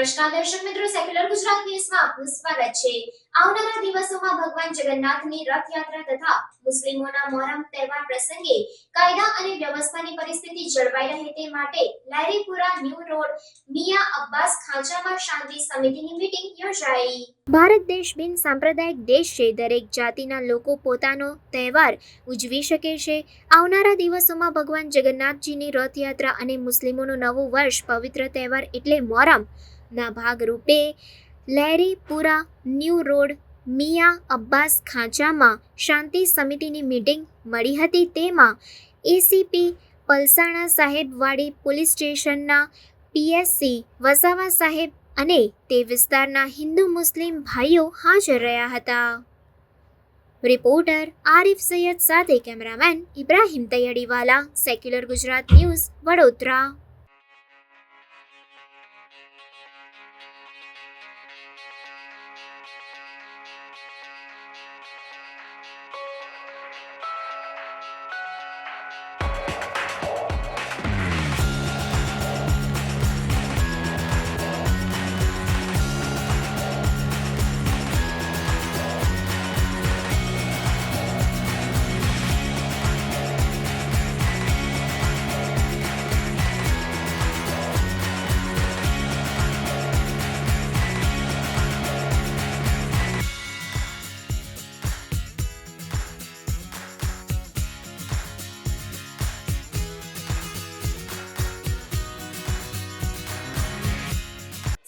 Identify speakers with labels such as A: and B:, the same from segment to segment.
A: નમસ્કાર દર્શક મિત્રો, સેક્યુલર ગુજરાત ન્યૂઝમાં આપનું સ્વાગત છે। આવનારા દિવસોમાં ભગવાન જગન્નાથની રથયાત્રા તથા મુસ્લિમોના મોહરમ તહેવાર પ્રસંગે કાયદા અને વ્યવસ્થાની પરિસ્થિતિ જળવાઈ રહે તે માટે લારીપુરા ન્યૂ રોડ મિયા અબ્બાસ ખાંચામાં શાંતિ સમિતિની મીટિંગ યોજાઈ। ભારત દેશ બિન સાંપ્રદાયિક દેશ છે। દરેક જાતિના લોકો પોતાનો તહેવાર ઉજવી શકે છે। આવનારા દિવસોમાં ભગવાન જગન્નાથજીની રથયાત્રા અને મુસ્લિમોનું નવું વર્ષ પવિત્ર તહેવાર એટલે મોહરમ ના ભાગરૂપે લહેરીપુરા ન્યૂ રોડ મિયા અબ્બાસ ખાંચામાં શાંતિ સમિતિની મીટિંગ મળી હતી। તેમાં એસીપી પલસાણા સાહેબ વાડી પોલીસ સ્ટેશનના પીએસસી વસાવા સાહેબ અને તે વિસ્તારના હિન્દુ મુસ્લિમ ભાઈઓ હાજર રહ્યા હતા। રિપોર્ટર આરિફ સૈયદ સાથે cameraman Ibrahim Taiyadiwala, secular Gujarat news, Vadodara.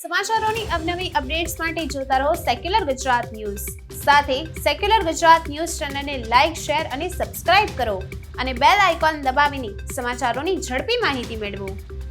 B: સમાચારોની અવનવી અપડેટ્સ માટે જોતા રહો સેક્યુલર ગુજરાત ન્યૂઝ। સાથે સેક્યુલર ગુજરાત ન્યૂઝ ચેનલને લાઇક, શેર અને સબસ્ક્રાઇબ કરો અને બેલ આઇકોન દબાવીને સમાચારોની ઝડપી માહિતી મેળવો।